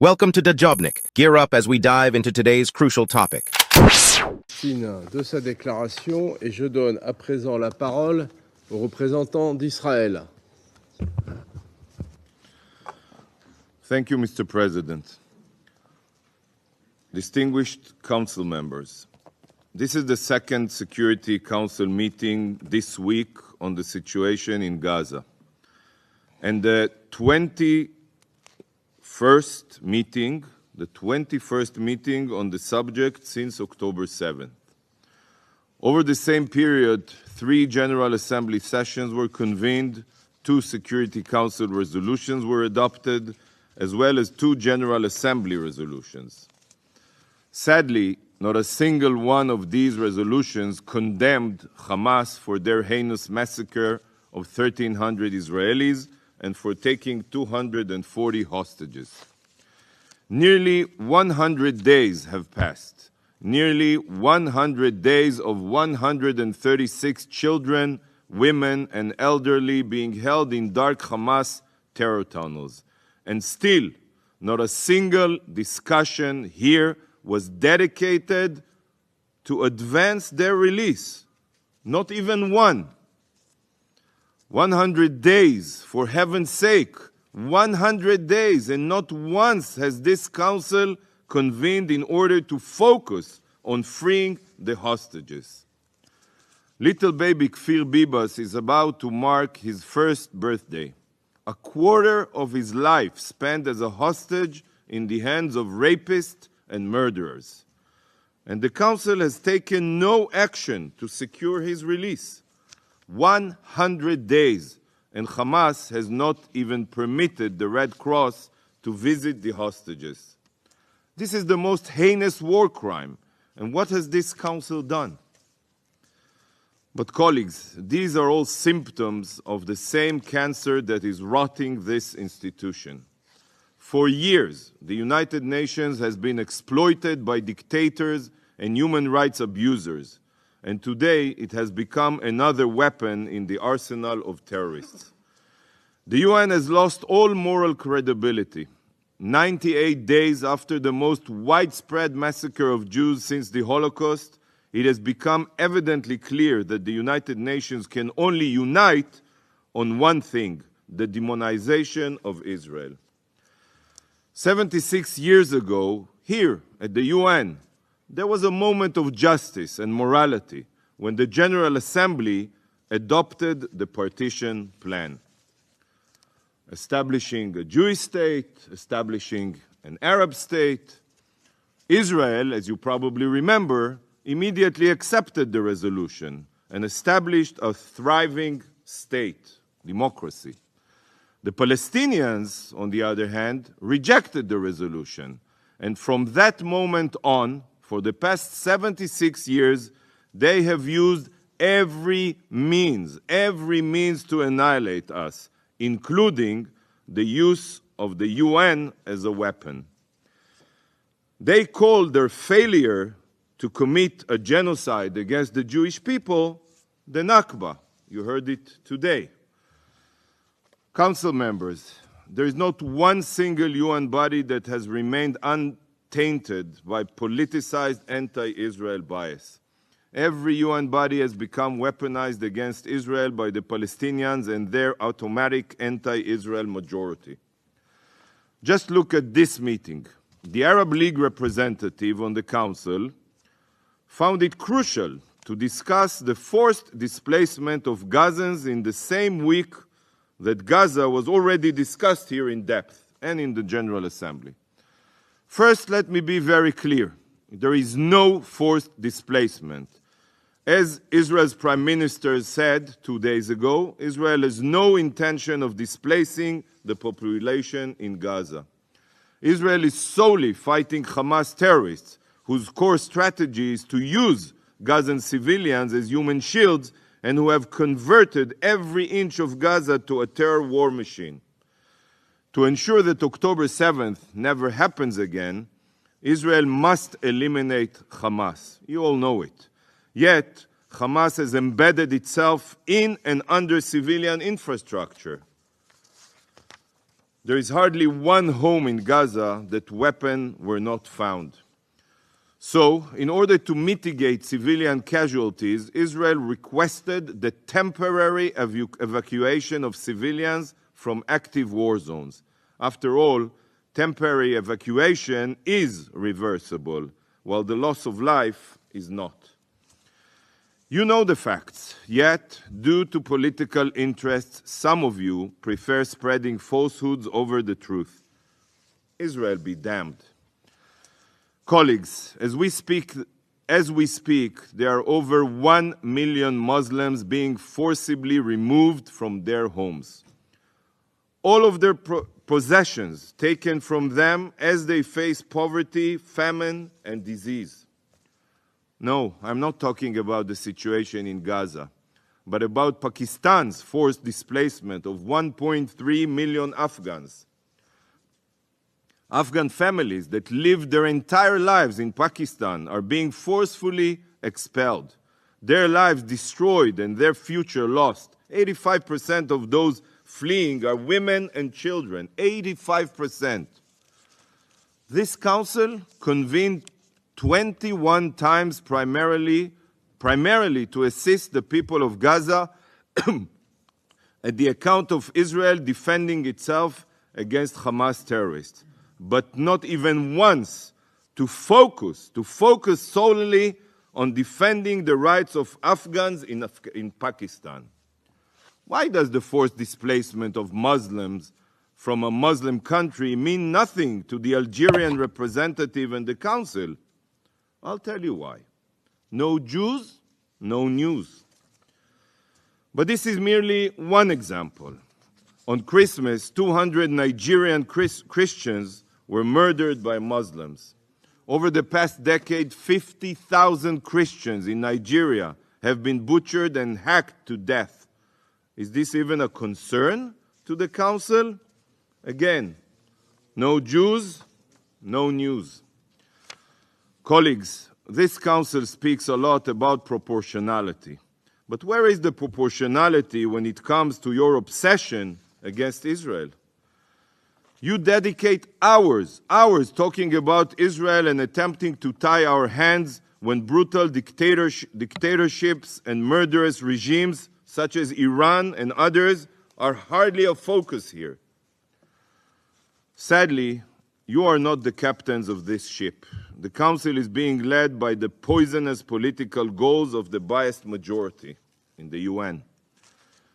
Welcome to Dajobnik. Gear up as we dive into today's crucial topic. Signe de sa déclaration et je donne à présent la parole au représentant d'Israël. Thank you, Mr. President. Distinguished Council members, this is the second Security Council meeting this week on the situation in Gaza, and the 21st meeting on the subject since October 7th. Over the same period, 3 General Assembly sessions were convened, 2 Security Council resolutions were adopted, as well as 2 General Assembly resolutions. Sadly, not a single one of these resolutions condemned Hamas for their heinous massacre of 1,300 Israelis and for taking 240 hostages. Nearly 100 days have passed. Nearly 100 days of 136 children, women, and elderly being held in dark Hamas terror tunnels. And still, not a single discussion here was dedicated to advance their release. Not even one. 100 days, for heaven's sake, 100 days, and not once has this council convened in order to focus on freeing the hostages. Little baby Kfir Bibas is about to mark his first birthday. A quarter of his life spent as a hostage in the hands of rapists and murderers. And the council has taken no action to secure his release. 100 days, and Hamas has not even permitted the Red Cross to visit the hostages. This is the most heinous war crime. And what has this council done? But colleagues, these are all symptoms of the same cancer that is rotting this institution. For years, the United Nations has been exploited by dictators and human rights abusers. And today, it has become another weapon in the arsenal of terrorists. The UN has lost all moral credibility. 98 days after the most widespread massacre of Jews since the Holocaust, it has become evidently clear that the United Nations can only unite on one thing: the demonization of Israel. 76 years ago, here at the UN, there was a moment of justice and morality when the General Assembly adopted the partition plan, establishing a Jewish state, establishing an Arab state. Israel, as you probably remember, immediately accepted the resolution and established a thriving state, democracy. The Palestinians, on the other hand, rejected the resolution, and from that moment on, for the past 76 years, they have used every means to annihilate us, including the use of the UN as a weapon. They called their failure to commit a genocide against the Jewish people the Nakba. You heard it today. Council members, there is not one single UN body that has remained untainted by politicized anti-Israel bias. Every UN body has become weaponized against Israel by the Palestinians and their automatic anti-Israel majority. Just look at this meeting. The Arab League representative on the Council found it crucial to discuss the forced displacement of Gazans in the same week that Gaza was already discussed here in depth and in the General Assembly. First, let me be very clear. There is no forced displacement. As Israel's Prime Minister said 2 days ago, Israel has no intention of displacing the population in Gaza. Israel is solely fighting Hamas terrorists, whose core strategy is to use Gazan civilians as human shields and who have converted every inch of Gaza to a terror war machine. To ensure that October 7th never happens again, Israel must eliminate Hamas. You all know it. Yet, Hamas has embedded itself in and under civilian infrastructure. There is hardly one home in Gaza that weapons were not found. So, in order to mitigate civilian casualties, Israel requested the temporary evacuation of civilians from active war zones. After all, temporary evacuation is reversible, while the loss of life is not. You know the facts, yet, due to political interests, some of you prefer spreading falsehoods over the truth. Israel be damned. Colleagues, as we speak, there are over 1 million Muslims being forcibly removed from their homes. All of their possessions taken from them as they face poverty, famine, and disease. No, I'm not talking about the situation in Gaza, but about Pakistan's forced displacement of 1.3 million Afghans. Afghan families that lived their entire lives in Pakistan are being forcefully expelled, their lives destroyed and their future lost. 85% of those fleeing are women and children. 85%. This council convened 21 times primarily to assist the people of Gaza at the account of Israel defending itself against Hamas terrorists, but not even once to focus solely on defending the rights of Afghans in Pakistan. Why does the forced displacement of Muslims from a Muslim country mean nothing to the Algerian representative and the council? I'll tell you why. No Jews, no news. But this is merely one example. On Christmas, 200 Nigerian Christians were murdered by Muslims. Over the past decade, 50,000 Christians in Nigeria have been butchered and hacked to death. Is this even a concern to the Council? Again, no Jews, no news. Colleagues, this Council speaks a lot about proportionality. But where is the proportionality when it comes to your obsession against Israel? You dedicate hours talking about Israel and attempting to tie our hands when brutal dictatorships and murderous regimes such as Iran and others are hardly a focus here. Sadly, you are not the captains of this ship. The Council is being led by the poisonous political goals of the biased majority in the UN.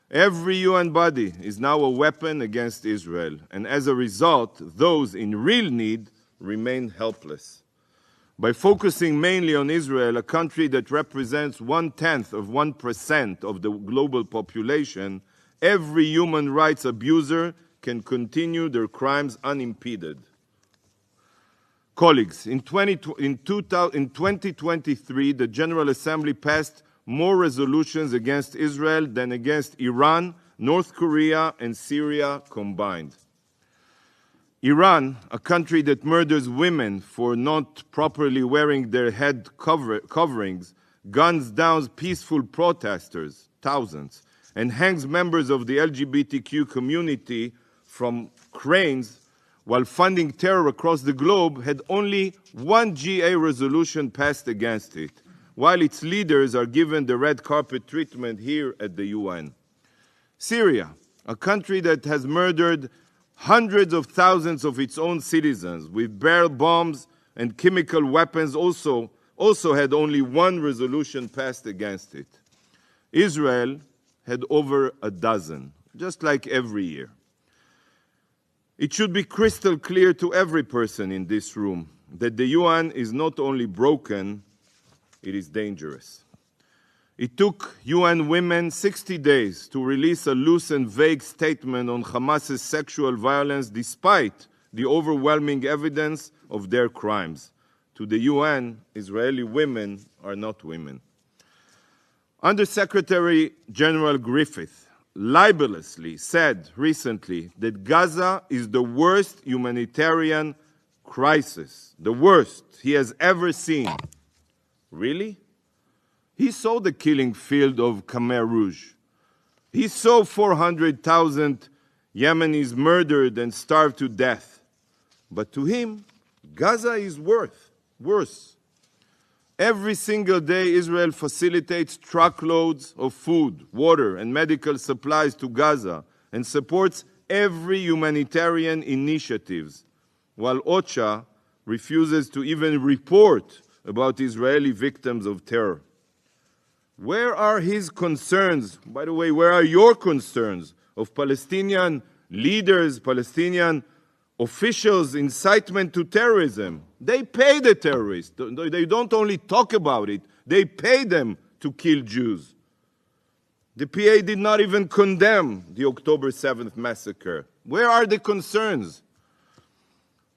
Every UN body is now a weapon against Israel, and as a result, those in real need remain helpless. By focusing mainly on Israel, a country that represents 0.1% of the global population, every human rights abuser can continue their crimes unimpeded. Colleagues, in 2023, the General Assembly passed more resolutions against Israel than against Iran, North Korea, and Syria combined. Iran, a country that murders women for not properly wearing their head coverings, guns down peaceful protesters, thousands, and hangs members of the LGBTQ community from cranes while funding terror across the globe, had only one GA resolution passed against it, while its leaders are given the red carpet treatment here at the UN. Syria, a country that has murdered hundreds of thousands of its own citizens with barrel bombs and chemical weapons, also had only one resolution passed against it. Israel had over a dozen, just like every year. It should be crystal clear to every person in this room that the UN is not only broken, it is dangerous. It took UN women 60 days to release a loose and vague statement on Hamas's sexual violence despite the overwhelming evidence of their crimes. To the UN, Israeli women are not women. Under-Secretary General Griffith libelously said recently that Gaza is the worst humanitarian crisis, the worst he has ever seen. Really? He saw the killing field of Khmer Rouge. He saw 400,000 Yemenis murdered and starved to death. But to him, Gaza is worse. Every single day, Israel facilitates truckloads of food, water, and medical supplies to Gaza and supports every humanitarian initiative, while OCHA refuses to even report about Israeli victims of terror. Where are his concerns? By the way, where are your concerns of Palestinian leaders, Palestinian officials' incitement to terrorism? They pay the terrorists. They don't only talk about it, they pay them to kill Jews. The PA did not even condemn the October 7th massacre. Where are the concerns?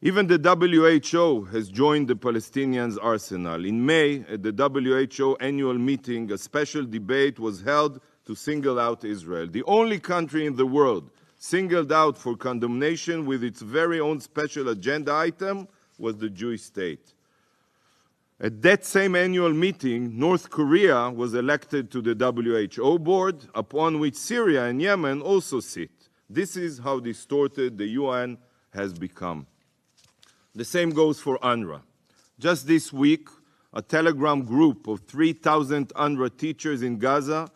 Even the WHO has joined the Palestinians' arsenal. In May, at the WHO annual meeting, a special debate was held to single out Israel, the only country in the world singled out for condemnation with its very own special agenda item was the Jewish state. At that same annual meeting, North Korea was elected to the WHO board, upon which Syria and Yemen also sit. This is how distorted the UN has become. The same goes for UNRWA. Just this week, a Telegram group of 3,000 UNRWA teachers in Gaza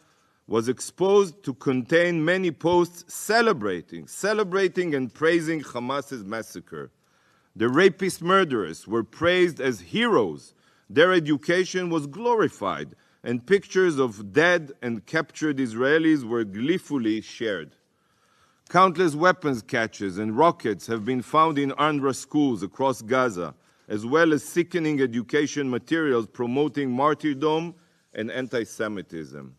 was exposed to contain many posts celebrating and praising Hamas's massacre. The rapist murderers were praised as heroes. Their education was glorified, and pictures of dead and captured Israelis were gleefully shared. Countless weapons caches and rockets have been found in UNRWA schools across Gaza, as well as sickening education materials promoting martyrdom and anti-Semitism.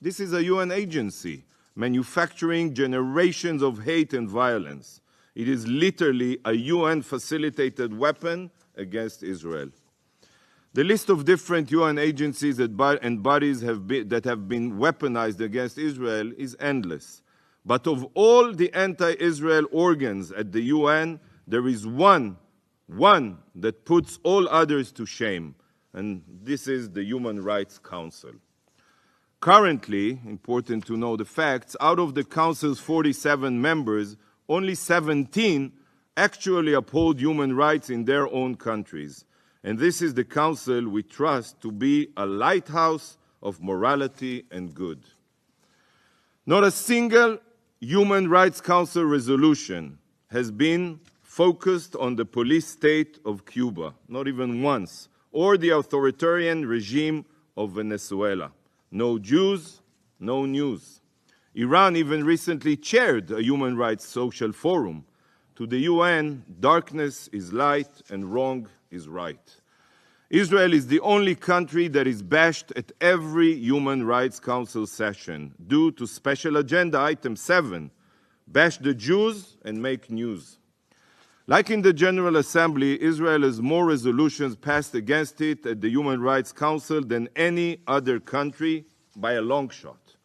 This is a UN agency manufacturing generations of hate and violence. It is literally a UN-facilitated weapon against Israel. The list of different UN agencies and bodies that have been weaponized against Israel is endless. But of all the anti-Israel organs at the UN, there is one that puts all others to shame, and this is the Human Rights Council. Currently, important to know the facts, out of the Council's 47 members, only 17 actually uphold human rights in their own countries. And this is the Council we trust to be a lighthouse of morality and good. Not a single Human Rights Council resolution has been focused on the police state of Cuba, not even once, or the authoritarian regime of Venezuela. No Jews, no news. Iran even recently chaired a human rights social forum. To the UN, darkness is light and wrong is right. Israel is the only country that is bashed at every Human Rights Council session due to Special Agenda Item 7, bash the Jews and make news. Like in the General Assembly, Israel has more resolutions passed against it at the Human Rights Council than any other country by a long shot.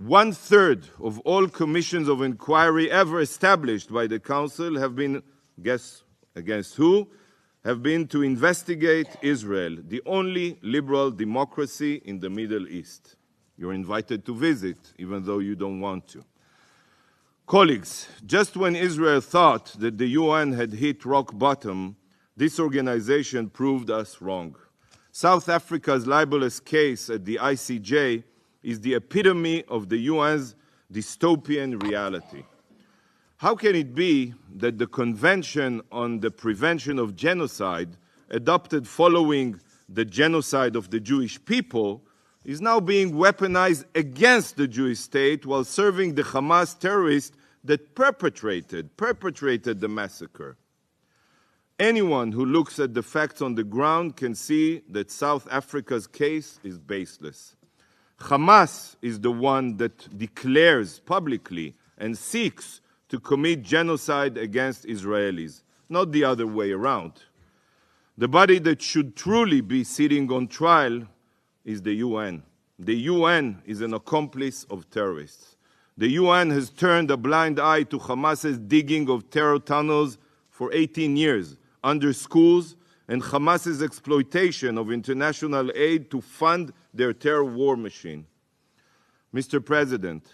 1/3 of all commissions of inquiry ever established by the Council have been, guess against who, have been to investigate Israel, the only liberal democracy in the Middle East. You're invited to visit, even though you don't want to. Colleagues, just when Israel thought that the UN had hit rock bottom, this organization proved us wrong. South Africa's libelous case at the ICJ is the epitome of the UN's dystopian reality. How can it be that the Convention on the Prevention of Genocide, adopted following the genocide of the Jewish people, is now being weaponized against the Jewish state while serving the Hamas terrorists that perpetrated the massacre? Anyone who looks at the facts on the ground can see that South Africa's case is baseless. Hamas is the one that declares publicly and seeks to commit genocide against Israelis, not the other way around. The body that should truly be sitting on trial is the UN. The UN is an accomplice of terrorists. The UN has turned a blind eye to Hamas's digging of terror tunnels for 18 years under schools and Hamas's exploitation of international aid to fund their terror war machine. Mr. President,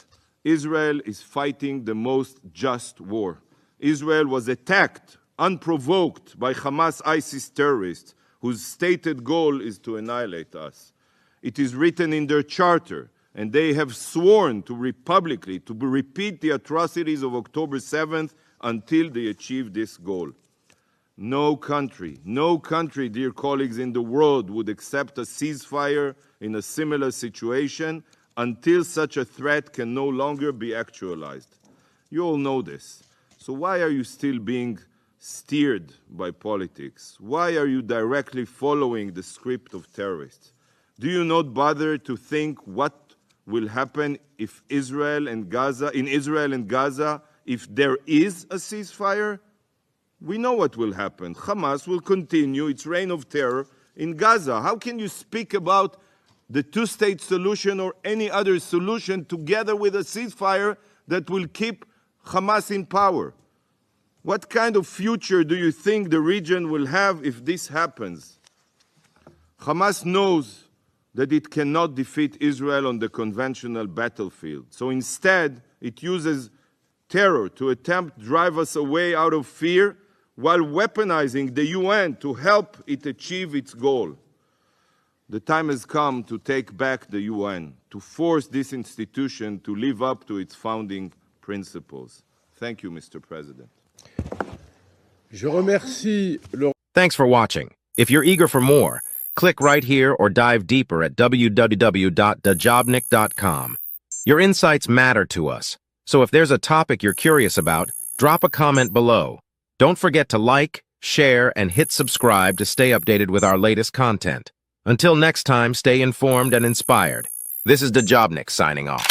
Israel is fighting the most just war. Israel was attacked, unprovoked, by Hamas ISIS terrorists, whose stated goal is to annihilate us. It is written in their charter, and they have sworn publicly to repeat the atrocities of October 7th until they achieve this goal. No country, dear colleagues, in the world would accept a ceasefire in a similar situation until such a threat can no longer be actualized. You all know this. So why are you still being steered by politics? Why are you directly following the script of terrorists? Do you not bother to think what will happen if in Israel and Gaza, if there is a ceasefire? We know what will happen. Hamas will continue its reign of terror in Gaza. How can you speak about the two-state solution or any other solution together with a ceasefire that will keep Hamas in power? What kind of future do you think the region will have if this happens? Hamas knows that it cannot defeat Israel on the conventional battlefield. So instead, it uses terror to attempt to drive us away out of fear while weaponizing the UN to help it achieve its goal. The time has come to take back the UN, to force this institution to live up to its founding principles. Thank you, Mr. President. Je remercie le... Thanks for watching. If you're eager for more, click right here or dive deeper at www.dejobnik.com. Your insights matter to us, so if there's a topic you're curious about, drop a comment below. Don't forget to like, share, and hit subscribe to stay updated with our latest content. Until next time, stay informed and inspired. This is Dejobnik signing off.